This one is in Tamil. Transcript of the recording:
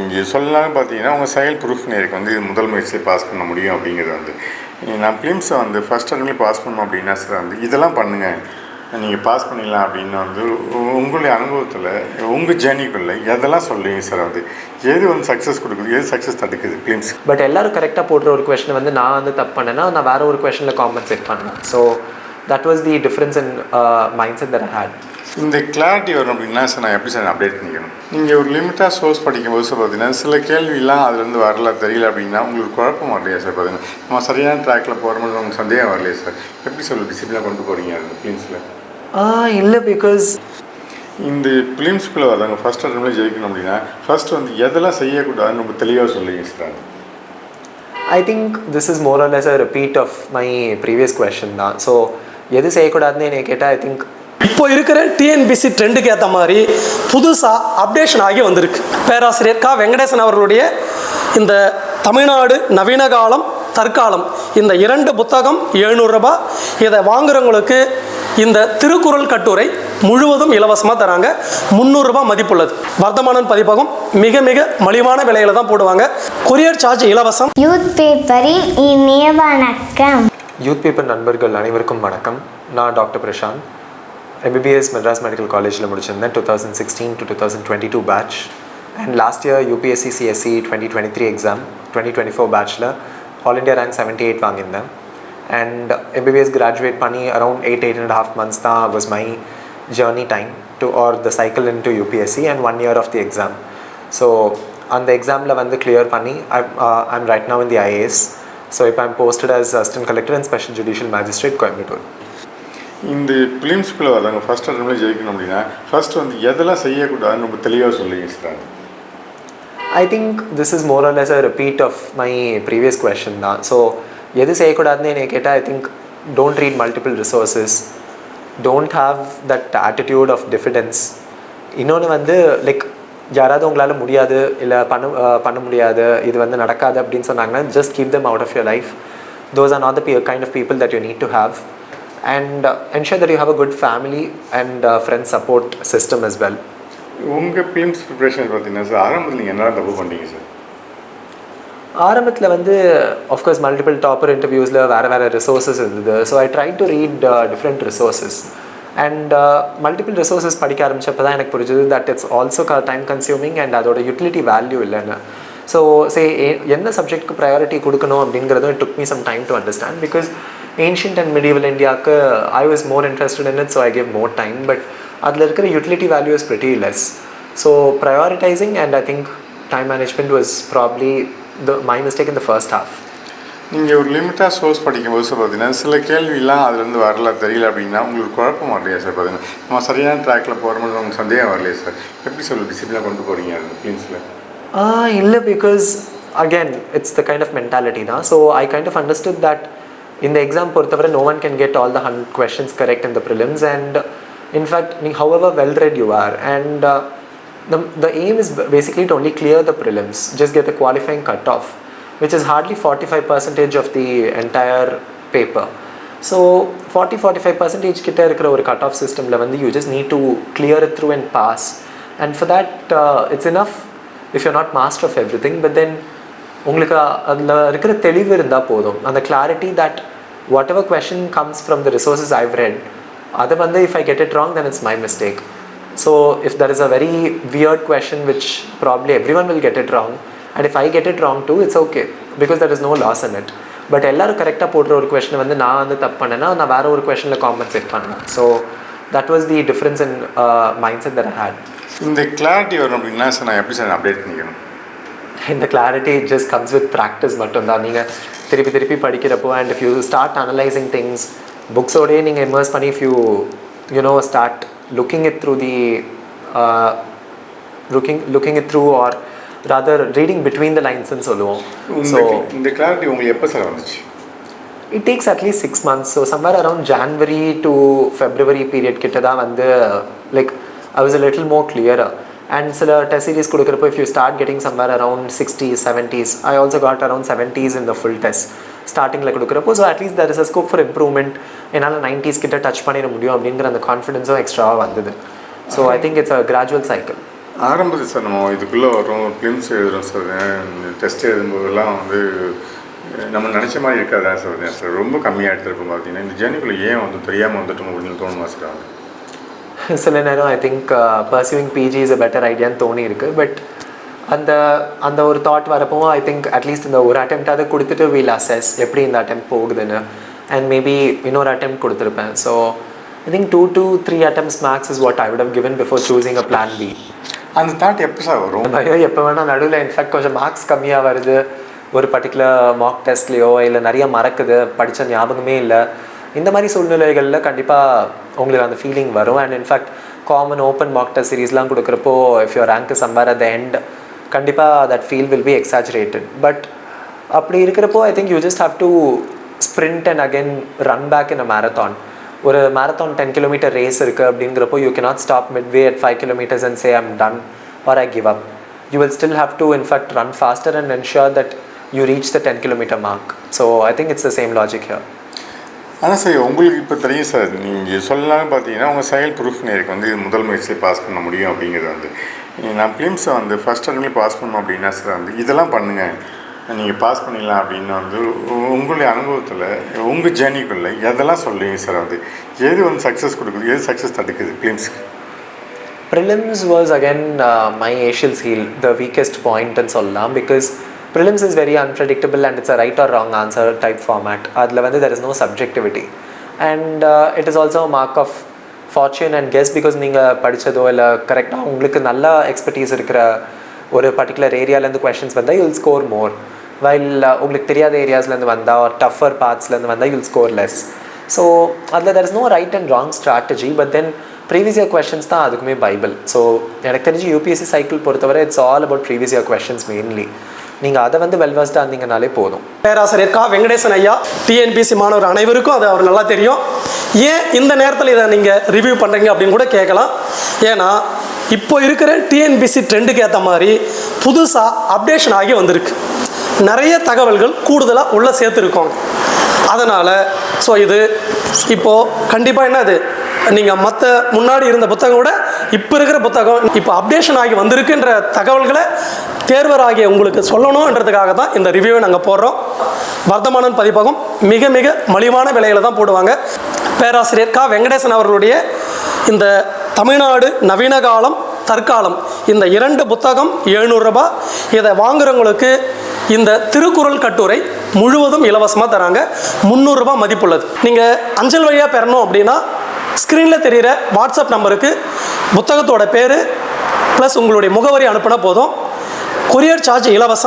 நீங்கள் சொல்லலாம்னு பார்த்தீங்கன்னா உங்கள் செயல் ப்ரூஃப் எனக்கு வந்து இது முதல் முயற்சியை பாஸ் பண்ண முடியும் அப்படிங்கிறது வந்து நான் ஃபிலிம்ஸை வந்து ஃபஸ்ட் அட்டம்ப்ட்லேயே பாஸ் பண்ணோம் அப்படின்னா சார் வந்து இதெல்லாம் பண்ணுங்கள் நீங்கள் பாஸ் பண்ணிடலாம் அப்படின்னு வந்து உங்களுடைய அனுபவத்தில் உங்கள் ஜேர்னிக்குள்ளே எதெல்லாம் சொல்லுவீங்க சார் வந்து எது வந்து சக்ஸஸ் கொடுக்குது எது சக்ஸஸ் தடுக்குது ஃபிலிம்ஸ்? பட் எல்லோரும் கரெக்டாக போடுற ஒரு கொஷனை வந்து நான் வந்து தப்பு பண்ணேன்னா நான் வேறு ஒரு கொஷனில் காம்பன்சேட் பண்ணேன். So that was the difference in mind set that I had. இந்த கிளாரிட்டி வரும் அப்படின்னா சார் நான் எப்படி சார் அப்டேட் பண்ணிக்கணும்? நீங்கள் ஒரு லிமிட்டாக சோர்ஸ் படிக்கும்போது சார் பார்த்தீங்கன்னா சில கேள்வியெல்லாம் அதுலேருந்து வரல தெரியல அப்படின்னா உங்களுக்கு குழப்பம் வரலையா சார்? பார்த்தீங்கன்னா நம்ம சரியான ட்ராக்கில் போகிறோம்னு உங்களுக்கு சந்தேகம் வரலையா சார்? எப்படி சார் டிசிப்ளினாக கொண்டு போகிறீங்க அந்த ஃபிலிம்ஸில்? இல்லை, பிகாஸ் இந்த ஃபிலிம்ஸ்குள்ளே வர்றாங்க ஃபஸ்ட் அட்டம்ப்ட்ல ஜெயிக்கணும் அப்படின்னா ஃபஸ்ட்டு வந்து எதெல்லாம் செய்யக்கூடாதுன்னு ரொம்ப தெளிவாக சொல்லுவீங்க sir? I think this is more or less a repeat of my previous question தான். ஸோ எது செய்யக்கூடாதுன்னு என்னை கேட்டால் ஐ திங்க் இப்போ இருக்கிற டிஎன்பிசி ட்ரெண்டுக்கு ஏற்ற மாதிரி புதுசாக அப்டேஷன் ஆகி வந்திருக்கு. பேராசிரியர் கா வெங்கடேசன் அவர்களுடைய இந்த தமிழ்நாடு நவீன காலம் தற்காலம் இந்த 2 புத்தகம் 700 ரூபாய். இதை வாங்குறவங்களுக்கு இந்த திருக்குறள் கட்டுரை முழுவதும் இலவசமாக தராங்க. 300 ரூபாய் மதிப்புள்ளது. வர்த்தமானன் பதிப்பகம் மிக மிக மலிவான விலையில தான் போடுவாங்க. கொரியர் சார்ஜ் இலவசம். யூத் பேப்பரின் இனிய வணக்கம். யூத் பேப்பர் நண்பர்கள் அனைவருக்கும் வணக்கம். நான் doctor Prashanth. MBBS Madras medical காலேஜில் முடிச்சிருந்தேன் 2016 to 2022 batch. And last year UPSC CSE 2023 exam 2024 பேட்ச்சில் ஆல் இண்டியா ரேங்க் 78 வாங்கியிருந்தேன். அண்ட் MBBS கிராஜுவேட் பண்ணி அரௌண்ட் 8.5 months தான் was my journey time to or the cycle in to UPSC and 1 year of the exam. So அந்த எக்ஸாமில் வந்து கிளியர் பண்ணி I'm right now in the IAS. So இப்போ I'm posted as Assistant Collector and Special Judicial Magistrate, Coimbatore. இந்த ஃபிலிம்ஸ்குள்ளே வர்றாங்க ஃபஸ்ட் அட்டம்ப்ட்ல ஜெயிக்கணும் அப்படின்னா ஃபஸ்ட்டு வந்து எதெல்லாம் செய்யக்கூடாதுன்னு ரொம்ப தெளிவாக சொல்லுவீங்க sir? I think this is more or less a repeat of my previous question தான். ஸோ எது செய்யக்கூடாதுன்னு என்னை கேட்டால் I think don't read multiple resources, don't have that attitude of diffidence. இன்னொன்று வந்து லைக் யாராவது உங்களால் முடியாது இல்லை பண்ண முடியாது இது வந்து நடக்காது அப்படின்னு சொன்னாங்கன்னா just keep them out of your life. Those are not the kind of people that you need to have. And ensure that you have a good family and friend support system as well. உங்கள் ஃபிலிம்ஸ் ப்ரிப்ரேஷன் பார்த்தீங்கன்னா சார் ஆரம்பத்தில் நீங்கள் என்ன தப்பு பண்ணீங்க சார்? ஆரம்பத்தில் வந்து ஆஃப்கோர்ஸ் மல்டிபிள் டாப்பர் இன்டர்வியூஸில் வேறு ரிசோர்ஸஸ் இருந்தது. So I try to read different resources and multiple resources படிக்க ஆரம்பித்தப்போ தான் எனக்கு புரிஞ்சது that it's also time consuming and அதோட யூட்டிலிட்டி வேல்யூ இல்லைன்னு. ஸோ எந்த சப்ஜெக்ட்டுக்கு ப்ரையாரிட்டி கொடுக்கணும் அப்படிங்கிறதும் it took me some time to understand. Because ancient and medieval Indiaக்கு I was more interested in it, so I gave more time. But அதில் இருக்கிற utility value is pretty less. So prioritizing and I think time management was probably my mistake in the first half. நீங்கள் ஒரு லிமிட்டாக சோர்ஸ் படிக்கும்போது சார் பார்த்தீங்கன்னா சில கேள்வியெல்லாம் அதுலேருந்து வரல தெரியல அப்படின்னா உங்களுக்கு குழப்பம் வரலையா சார்? பார்த்தீங்கன்னா நம்ம சரியான ட்ராக்கில் போகிறோம்னு உங்களுக்கு சந்தேகம் வரலையா சார்? எப்படி சார் டிசிப்ளினாக கொண்டு போகிறீங்க அந்த ஃபிலிம்ஸில்? இல்லை, because again it's the kind of mentality தான். So I kind of understood that in the exam பொறுத்தவரை no one can get all the 100 questions correct in the prelims, and in fact however well read you are, and the aim is basically to only clear the prelims, just get the qualifying cutoff, which is hardly 45% of the entire paper. So 40-45% கிட்ட இருக்கிற ஒரு cutoff systemல வந்து you just need to clear it through and pass, and for that it's enough if you're not master of everything, but then உங்களுக்கு அதில் இருக்கிற தெளிவு இருந்தால் போதும். அந்த clarity that whatever question comes from the resources I've read அதை வந்து if I get it wrong then it's my mistake. So if there is a very weird question which probably everyone will get it wrong and if I get it wrong too it's okay because there is no loss in it. But எல்லோரும் கரெக்டாக போடுற ஒரு கொஷனை வந்து நான் வந்து தப்பு பண்ணேன்னா நான் வேறு ஒரு கொஷனில் காம்பன்சேட் பண்ணேன். So that was the difference in mind set that I had. இந்த கிளாரிட்டி வரும் அப்படின்னா சார் நான் எப்படி சார் அப்டேட் பண்ணிக்கணும்? இந்த clarity just comes with practice மட்டும்தான். நீங்கள் திருப்பி படிக்கிறப்போ and if you start analysing things புக்ஸோடையே நீங்கள் இன்வெஸ்ட் பண்ணி if you start looking it through the looking it through or rather reading between the லைன்ஸ்ன்னு சொல்லுவோம். ஸோ இந்த கிளாரிட்டி உங்களுக்கு எப்போ சார் வந்துச்சு? It takes at least 6 months. So somewhere around January to February period கிட்ட தான் வந்து like I was a little more clearer. And சில டெஸ்ட் சீரிஸ் கொடுக்குறப்போ if you start getting somewhere around 60s 70s, I also got around 70s in the full test ஸ்டார்டிங்கில் கொடுக்குறப்போ. So at least there is a scope for improvement. என்னால் 90s கிட்ட டச் பண்ணிட முடியும் அப்படிங்கிற அந்த கான்ஃபிடென்ஸும் எக்ஸ்ட்ராவாக வந்தது. So I think it's a gradual cycle. ஆரம்பத்தில் சார் நம்ம இதுக்குள்ளே வரோம், ஃபிலிம்ஸ் எழுதுகிறோம் சார், டெஸ்ட் எழுதும்போதெல்லாம் வந்து நம்ம நினச்ச மாதிரி இருக்காதா சார், ரொம்ப கம்மியாக எடுத்துருப்போம் பார்த்தீங்கன்னா. இந்த ஜேர்னிக்குள்ளே ஏன் வந்து தெரியாமல் வந்துட்டோம் அப்படின்னு தோணுமா சார்? சில நேரம் I think pursuing PG is a better ஐடியான்னு தோணி இருக்குது. பட் அந்த ஒரு தாட் வரப்போ ஐ திங்க் அட்லீஸ்ட் இந்த ஒரு அட்டெம்ப்டாவது கொடுத்துட்டு வீல் அசஸ் எப்படி இந்த அட்டெம்ப்ட் போகுதுன்னு, அண்ட் மேபி இன்னொரு அட்டெம்ப்ட் கொடுத்துருப்பேன். So I think 2 to 3 attempts max is what I would have given before choosing a plan B. அந்த தாட் எப்போ சார் வரும்? பயம் எப்போ வேணால் நடுவில். இன்ஃபேக்ட் கொஞ்சம் மார்க்ஸ் கம்மியாக வருது ஒரு பர்டிகுலர் மார்க் டெஸ்ட்லேயோ, இல்லை நிறைய மறக்குது, படித்த ஞாபகமே இல்லை, இந்த மாதிரி சூழ்நிலைகளில் கண்டிப்பாக உங்களுக்கு அந்த ஃபீலிங் வரும். And in fact common open mark test சீரீஸ்லாம் கொடுக்குறப்போ if your rank is somewhere at the end, கண்டிப்பாக that feel will be exaggerated. But அப்படி இருக்கிறப்போ I think you just have to sprint and again run back in a marathon. ஒரு மேரத்தான் 10 kilometer ரேஸ் இருக்குது அப்படிங்கிறப்போ you cannot stop midway at 5 kilometers and say I'm done or I give up. You will still have to in fact run faster and ensure that you reach the 10 kilometer mark. So I think it's the same logic here. ஆனால் சார் உங்களுக்கு இப்போ தெரியும் சார், நீங்கள் சொல்லலாம்னு பார்த்தீங்கன்னா உங்கள் செயல் ப்ரூஃப் நேருக்கு வந்து முதல் முயற்சியில் பாஸ் பண்ண முடியும் அப்படிங்கிறது வந்து. நான் ஃபிலிம்ஸை வந்து ஃபஸ்ட் அட்டம்ப்ட்லேயே பாஸ் பண்ணோம் அப்படின்னா சார் வந்து இதெல்லாம் பண்ணுங்கள், நீங்கள் பாஸ் பண்ணிடலாம் அப்படின்னு வந்து உங்களுடைய அனுபவத்தில் உங்கள் ஜேர்னிக்குள்ளே எதெல்லாம் சொல்லுவீங்க சார்? வந்து எது வந்து சக்ஸஸ் கொடுக்குது, எது சக்ஸஸ் தடுக்குது ஃபிலிம்ஸ்க்கு? Prelims was again my Achilles heel, the weakest point ன்னு சொல்லலாம். Because prelims is very unpredictable and it's a right or wrong answer type format. அதில் வந்து there is no subjectivity. And it is also a mark of fortune and guess, because நீங்கள் படித்ததோ இல்லை கரெக்டாக உங்களுக்கு நல்ல எக்ஸ்பர்டீஸ் இருக்கிற ஒரு பர்டிகுலர் ஏரியாவிலேருந்து கொஷின்ஸ் வந்தால் யூல் ஸ்கோர் மோர், வைல் உங்களுக்கு தெரியாத ஏரியாஸ்லேருந்து வந்தால் ஒரு டஃபர் பார்ட்ஸ்லேருந்து வந்தால் யூல் ஸ்கோர் லெஸ். ஸோ அதில் there is no right and wrong strategy, but then previous year questions தான் அதுக்குமே பைபிள். ஸோ எனக்கு தெரிஞ்சு யூபிஎஸ்சி சைக்கிள் பொறுத்தவரை it's all about previous year questions mainly. நீங்கள் அதை வந்து வெல்வெஸ்டாக இருந்தீங்கனாலே போதும். பேராசிரியர் கா வெங்கடேசன் ஐயா, டிஎன்பிசி மாணவர் அனைவருக்கும் அது அவர் நல்லா தெரியும். ஏன் இந்த நேரத்தில் இதை நீங்கள் ரிவ்யூ பண்ணுறீங்க அப்படின்னு கூட கேட்கலாம். ஏன்னா இப்போ இருக்கிற டிஎன்பிசி ட்ரெண்டுக்கு ஏற்ற மாதிரி புதுசாக அப்டேஷன் ஆகி வந்திருக்கு. நிறைய தகவல்கள் கூடுதலாக உள்ளே சேர்த்துருக்கோங்க. அதனால் ஸோ இது இப்போது கண்டிப்பாக என்னது, நீங்கள் மற்ற முன்னாடி இருந்த புத்தகம் கூட இப்போ இருக்கிற புத்தகம் இப்போ அப்டேஷன் ஆகி வந்திருக்குன்ற தகவல்களை தேர்வராகிய உங்களுக்கு சொல்லணுன்றதுக்காக தான் இந்த ரிவ்யூவை நாங்கள் போடுறோம். வர்த்தமானன் பதிப்பகம் மிக மிக மலிவான விலையில் தான் போடுவாங்க. பேராசிரியர் கா வெங்கடேசன் அவர்களுடைய இந்த தமிழ்நாடு நவீன காலம் தற்காலம் இந்த 2 புத்தகம் 700 ரூபாய். இதை வாங்குறவங்களுக்கு இந்த திருக்குறள் கட்டுரை முழுவதும் இலவசமாக தராங்க. 300 ரூபாய் மதிப்புள்ளது. நீங்கள் அஞ்சல் வழியாக பெறணும் அப்படின்னா ஸ்க்ரீனில் தெரிகிற வாட்ஸ்அப் நம்பருக்கு புத்தகத்தோட பேர் ப்ளஸ் உங்களுடைய முகவரி அனுப்பினா போதும். கொரியர் சார்ஜ் இலவசம்.